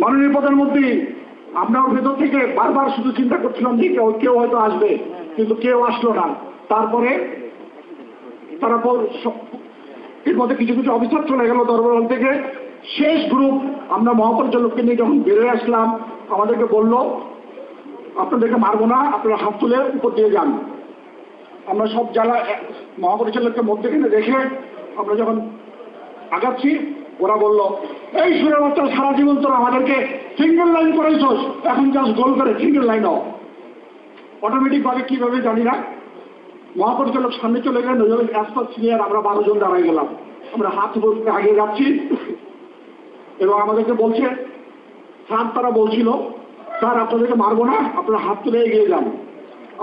মাননীয় প্রধানমন্ত্রী, আমরাও ভেতর থেকে বারবার শুধু চিন্তা করছিলাম যে কেউ হয়তো আসবে, কিন্তু কেউ আসলো না। তারপরে তারা এর মধ্যে কিছু কিছু অফিসার চলে গেল দরবার থেকে। শেষ গ্রুপ আমরা মহাপরিচালককে নিয়ে যখন বেরোয় আসলাম, আমাদেরকে বলল আপনাদেরকে মারবো না, আপনারা হাত তুলে উপর দিয়ে যান। আমরা সব যারা মহাপরিচালককে মধ্যেখানে রেখে আমরা যখন আগাচ্ছি, ওরা বলল এই সুরের বাচ্চা, সারা জীবন তোরা আমাদেরকে সিঙ্গেল লাইন করেছস, এখন জাস্ট গোল করে সিঙ্গেল লাইন অটোমেটিক ভাবে কিভাবে জানি না মহাপরিচালক সামনে চলে গেলেন। ওই অ্যাসপাস সিনিয়র আমরা 12 জন দাঁড়াই গেলাম। আমরা হাত বলতে আগে যাচ্ছি এবং আমাদেরকে বলছে স্যার, তারা বলছিল স্যার আপনাদেরকে মারবো না, আপনারা হাত তুলে এগিয়ে যান।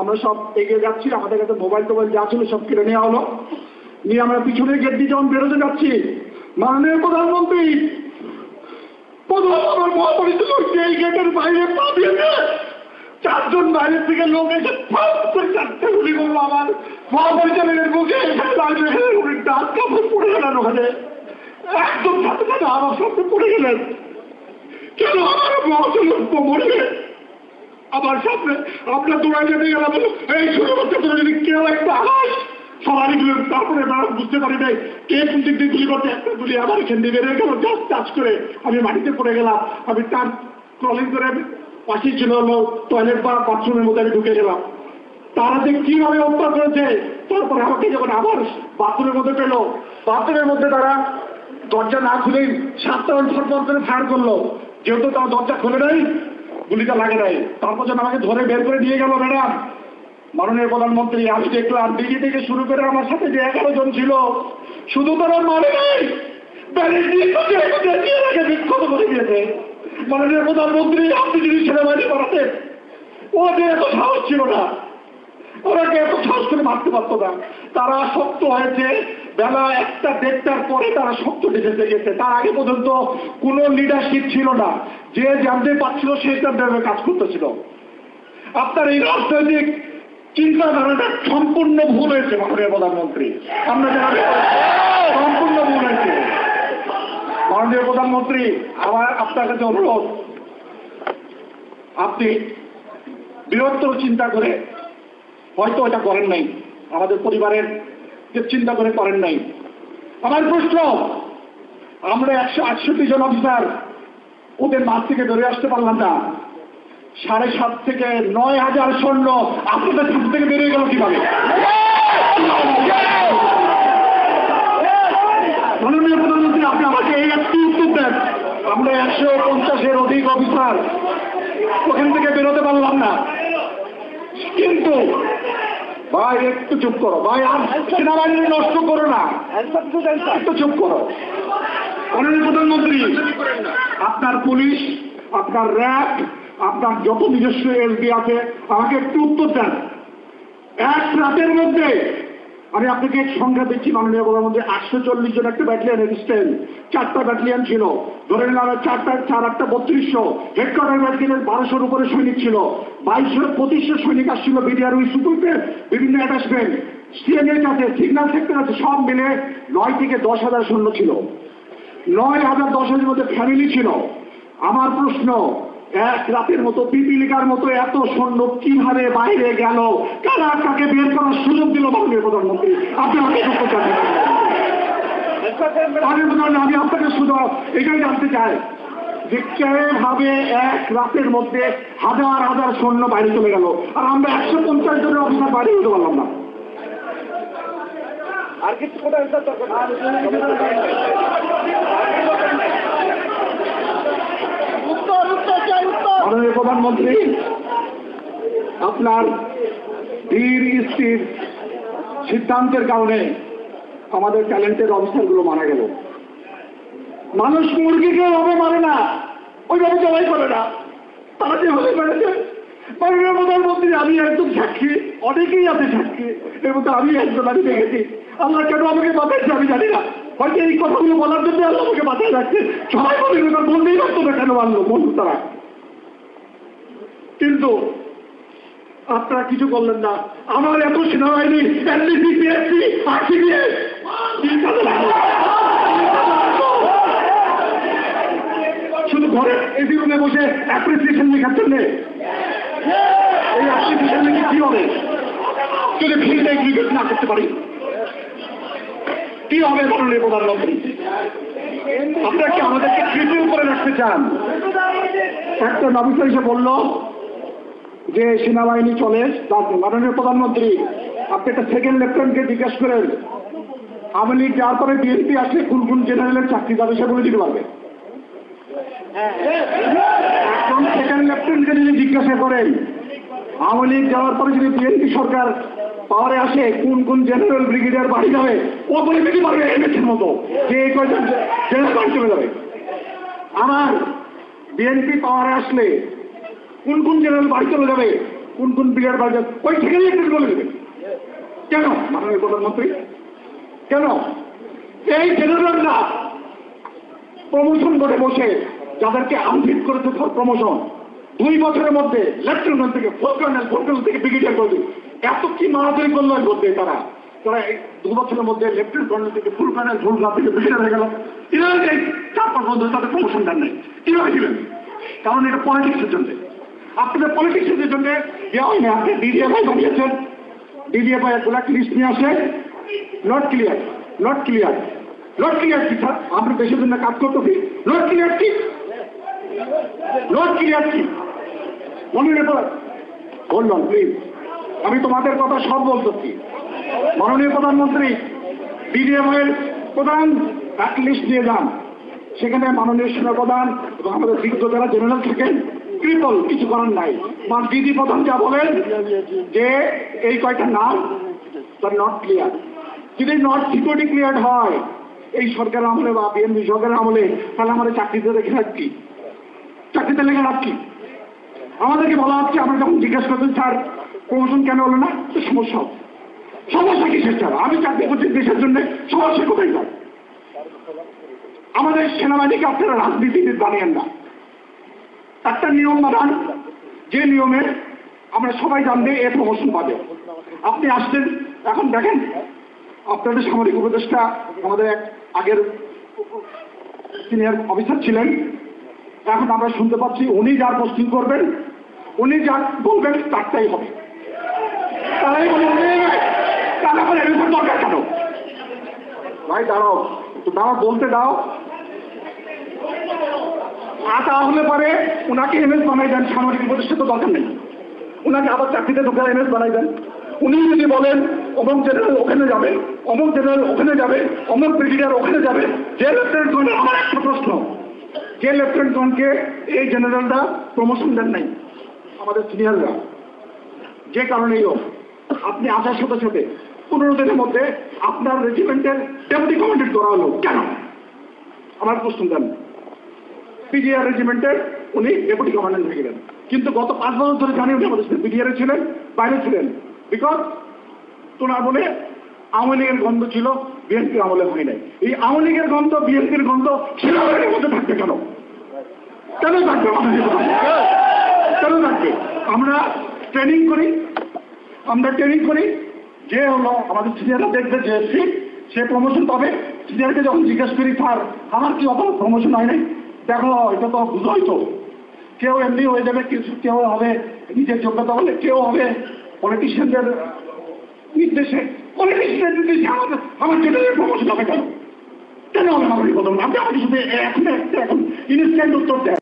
আমরা সব এগিয়ে যাচ্ছি, আমাদের কাছে মোবাইল টোবাইল যা ছিল সব কেড়ে নেওয়া হলো। নিয়ে আমরা পিছনে গেট দিয়ে যখন বেরোতে যাচ্ছি, মাননীয় প্রধানমন্ত্রী আমার মহাপরিচালককে এই গেটের বাইরে পা দিয়ে 4 জন বাইরের থেকে লোক এসে 4টে গুলি করলো আমার মহাপরিচালকের মুখে। ডাক কাপড় পড়ে গেলেন ওখানে, একদম সাথে সাথে আমার সামনে পড়ে গেলেন। কেন আমার মহাপরিচালক মরবে আমার সামনে? আমরা দৌড়াই যেতে গেলাম, এই ছোট বাচ্চা তোরা যদি কেউ একটা আস সবারই গুলো। তারপরে বুঝতে পারি নাই কে কোন দিক দিয়ে গুলি করতে, একটা গুলি আমার এখান দিয়ে বেরোয় গেল, জাস্ট টাচ করে আমি মাটিতে পড়ে গেলাম। আমি তার ক্রলিং করে পাশেই ছিল টয়লেট বা বাথরুমের মধ্যে আমি ঢুকে গেলাম। তারা যে কিভাবে হত্যা করেছে, তারপরে আমাকে যখন আবার বাথরুমের মধ্যে পেল, বাথরুমের মধ্যে তারা দরজা না খুলেই 7টা ফরফর করে ফায়ার করলো। যেহেতু তারা দরজা খুলে নাই, গুলিটা লাগে নাই। তারপর যখন আমাকে ধরে বের করে নিয়ে গেল ম্যাডাম, মাননীয় প্রধানমন্ত্রী, আমি দেখলাম দিল্লি থেকে শুরু করে আমার সাথে যে 11 জন ছিল, শুধু তারা মানে নাই, বিক্ষত করে দিয়েছে। মাননীয় প্রধানমন্ত্রী, আপনি যদি সেনাবাহিনী করাতেন, ওদের এত সাহস ছিল না, ওরাকে এত সাহস করে মারতে পারতো না। তারা শক্ত হয়েছে বেলা 1টা-1:30টার পরে তারা শক্ত ডিফেন্সে গেছে। তার আগে পর্যন্ত কোনো লিডারশিপ ছিল না, যে জানতে পারছিল সেই কাজ করতেছিল। আপনার এই রাজনৈতিক চিন্তাধারাটা সম্পূর্ণ ভুল হয়েছে মাননীয় প্রধানমন্ত্রী, আমরা জানি সম্পূর্ণ ভুল হয়েছে। মাননীয় প্রধানমন্ত্রী, আমার আপনার কাছে অনুরোধ, আপনি বৃহত্তর চিন্তা করে হয়তো এটা করেন নাই, আমাদের পরিবারের যে চিন্তা করে করেন নাই। আমার প্রশ্ন, আমরা 168 জন অফিসার ওদের মাঠ থেকে বেরিয়ে আসতে পারলাম না, 7.5 থেকে 9,000 সৈন্য আপনাদের কাছ থেকে বেরিয়ে গেল কিভাবে? মাননীয় প্রধানমন্ত্রী, আপনি আমাকে এই একটি উত্তর দেন। আমরা 150-এর অধিক অফিসার ওখান থেকে বেরোতে পারলাম না, কিন্তু ভাই একটু চুপ করো ভাই, আর সেনাবাহিনী নষ্ট করো না, একটু চুপ করো। মাননীয় প্রধানমন্ত্রী, আপনার পুলিশ, আপনার র্যাব, আপনার যত নিজস্ব এসবি আছে, আমাকে একটু উত্তর দেন। এক রাতের মধ্যে আমি আপনাকে সংখ্যা দিচ্ছি মাননীয় প্রধানমন্ত্রী, 840 জন একটা ব্যাটালিয়ান রেজিস্ট্যান্ট, 4টা ব্যাটালিয়ান ছিল, ধরে নিলাম 4-8 3200, হেডকোয়ার্টার ব্যাটালিয়নের 1200-র উপরে সৈনিক ছিল, 2200-2500 সৈনিক আসছিল বিডিআর সুতুলতে, বিভিন্ন অ্যাটাচমেন্ট, সিএনএইচ আছে, সিগন্যাল সেক্টর আছে, সব মিলে 9 থেকে 10,000 সৈন্য ছিল। 9,000-10,000-এর মধ্যে ফ্যামিলি ছিল। আমার প্রশ্ন, এক রাতের মতো পিপিলিকার মতো এত সৈন্য কিভাবে বাইরে গেল? কারা কাকে বের করার সুযোগ দিল? মাননীয় প্রধানমন্ত্রী, আপনি আমাকে আমি আপনাকে শুধু এটাই জানতে চাই যে কিভাবে এক রাতের মধ্যে 1000-1000 সৈন্য বাইরে চলে গেল, আর আমরা 150 জনের অফিসার বাইরে হতে পারলাম না। আর কিছু মাননীয় প্রধানমন্ত্রী, আপনার ধীর স্থির সিদ্ধান্তের কারণে আমাদের ট্যালেন্টেড অফিসারগুলো মারা গেল। মানুষ মুরগিকে ওভাবে মারে না, ওইভাবে জবাই করে না, তারা যেভাবে মেরেছে। মাননীয় প্রধানমন্ত্রী, আমি একদম সাক্ষী, অনেকেই আছে সাক্ষী, এর মধ্যে আমি একজন, আমি দেখেছি। আল্লাহ কেন আমাকে বাঁচাইছে আমি জানি না, হয়তো এই কথাগুলো বলার জন্য আল্লাহ আমাকে বাঁচাই রাখছে। সবাই বলে বলতেই পারতো না কেন মানলো বন্ধু তারা, কিন্তু আপনারা কিছু করলেন না। আমার এত সেনাবাহিনী, এনডিসি, পিএসসি, আরসিবিএস শুধু ঘরে এসি রুমে বসে অ্যাপ্রিসিয়েশন লেখাচ্ছেন না, এই অ্যাপ্রিসিয়েশন লিখে কি হবে যদি ফিল্ডে এক্সিকিউট না করতে পারি? কি হবে মাননীয় প্রধানমন্ত্রী? আপনারা কি আমাদেরকে ট্রিবিউ করে রাখতে চান? একটা অফিসার এসে বলল যে সেনাবাহিনী চলে, মাননীয় প্রধানমন্ত্রী আপনি একটা সেকেন্ড লেফটেন্যান্টকে জিজ্ঞাসা করেন আওয়ামী লীগ যাওয়ার পরে বিএনপি আসলে কোন কোন জেনারেলের চাকরি যাবে সে বলে দিতে পারবে। এখন সেকেন্ড লেফটেন্যান্টকে যদি জিজ্ঞাসা করেন আওয়ামী লীগ যাওয়ার পরে যদি বিএনপি সরকার পাওয়ারে আসে কোন কোন জেনারেল ব্রিগেডিয়ার বাড়ি যাবে, ও বলে দিতে পারবে এমএসের মতো যে এই কয়জন জেনারেল বাড়ি চলে যাবে। আমার বিএনপি পাওয়ারে আসলে কোন কোন জেনারেল বাড়ি চলে যাবে, কোন কোন ব্রিগেডিয়ার বাড়ি যাবে, ওই সেকেন্ড লেফটেন্যান্ট বলে দেবে। কেন মাননীয় প্রধানমন্ত্রী? কেন এই জেনারেলরা প্রমোশন করে বসে যাদেরকে আনফিট করেছে প্রমোশন 2 বছরের মধ্যে লেফটেন্যান্ট থেকে ফুল কর্নেল থেকে ব্রিগেডিয়ার করে দিল। এত কি মারামারি করলো করতে তারা এই 2 বছরের মধ্যে লেফটেন্যান্ট কর্নেল থেকে ফুল কর্নেল থেকে ব্রিগেডিয়ার হয়ে গেল। কিভাবে এই 4-5 বছর তাদের প্রমোশন দেন নাই? কিভাবে দিলেন? কারণ এটা পলিটিক্সের জন্য, আপনাদের পলিটিক্সের জন্য দেওয়া হয়নি। আপনি ডিডিএফআই বানিয়েছেন, ডিডিএফআই ব্ল্যাক লিস্ট নিয়ে আসে, not clear not clear not clear কি স্যার? আপনি দেশের জন্য কাজ করতেছি, নট ক্লিয়ার কি নট ক্লিয়ার কি মনে পড়ে বললাম প্লিজ, আমি তোমাদের কথা সব বলতেছি। মাননীয় প্রধানমন্ত্রী ডিডিএফআই প্রধান এক লিস্ট নিয়ে যান, সেখানে মাননীয় সেনাপ্রধান এবং আমাদের বিজ্ঞ যারা জেনারেল থাকেন ট্রিপল, কিছু করার নাই। ডিডি প্রধান যা বলেন যে এই কয়টা নাম তার নট ক্লিয়ার, যদি নট সিকিউরিটি ক্লিয়ার হয় এই সরকার আমলে বা বিএনপি সরকারের আমলে, তাহলে আমাদের চাকরিতে রেখে রাখছি, চাকরিতে লেগে রাখছি। আমাদেরকে বলা হচ্ছে, আমরা যখন জিজ্ঞাসা করছি স্যার প্রমোশন কেন হলো না, তো সমস্যা হবে। সমস্যা কিসের স্যার? আমি চাকরি করছি দেশের জন্য, সমস্যা কোথায় স্যার? আমাদের সেনাবাহিনীকে আপনারা রাজনীতিবিদ বানিয়েন না, একটা নিয়ম বানান যে নিয়মে আমরা সবাই জানবে এ প্রমোশন পাবে। আপনি আসছেন, এখন দেখেন আপনাদের সামরিক উপদেষ্টা আমাদের এক আগের সিনিয়র অফিসার ছিলেন, এখন আমরা শুনতে পাচ্ছি উনি যার পোস্টিং করবেন, উনি যা বলবেন তারটাই হবে। তারাই বলে তার এখন এরকম দরকার কেন? ভাই দাঁড়াও, তো দাঁড়াও, বলতে দাও। তাহলে পরে ওনাকে এমএস বানাই দেন, সামরিক উপদেষ্টা তো দরকার নেই, ওনাকে আবার চাকরিতে ঢোকার এমএস বানাই দেন। উনি যদি বলেন অমুক জেনারেল ওখানে যাবে, অমুক জেনারেল ওখানে যাবে, অমুক ব্রিগেডিয়ার ওখানে যাবে, যে লেফটেন্যান্ট, আমার একটা প্রশ্ন, যে লেফটেন্যান্টকে এই জেনারেলরা প্রমোশন দেন নাই আমাদের সিনিয়ররা, যে কারণেই হোক, আপনি আসার সাথে সাথে 15 দিনের মধ্যে আপনার রেজিমেন্টের ডেপুটি কমান্ডেন্ট করা হলো কেন? আমার প্রশ্ন দেন। পিজিআর রেজিমেন্টের উনি ডেপুটি কমান্ডেন্ট হয়ে গেলেন, কিন্তু গত 5 বছর ধরে জানি উনি আমাদের সাথে পিজিআরে ছিলেন, বাইরে ছিলেন, বিকজ তোনার বলে আওয়ামী লীগের গন্ধ ছিল, বিএনপির আমলে হয় নাই। এই আওয়ামী লীগের গন্ধ বিএনপির গন্ধ সেনাবাহিনীর মধ্যে থাকবে কেন? কেন থাকবে? কেন থাকবে? আমরা ট্রেনিং করি, যে হলো আমাদের সিনিয়ররা দেখবে যে ফিট, সে প্রমোশন পাবে। সিনিয়রকে যখন জিজ্ঞেস করি স্যার আমার কি অপরাধ প্রমোশন হয় নাই, দেখো এটা তো বুঝোই তো, কেউ এমনি হয়ে যাবে, কেউ হবে নিজের যোগ্যতা বলে, কেউ হবে পলিটিশিয়ানদের নির্দেশে। পলিটিশিয়ানদের নির্দেশে আমার জেনারেল প্রমোশন হবে কেন? কেন হবে মাননীয় প্রধানমন্ত্রী? আপনি আমাকে শুধু এখন ইনস্ট্যান্ট উত্তর দেন।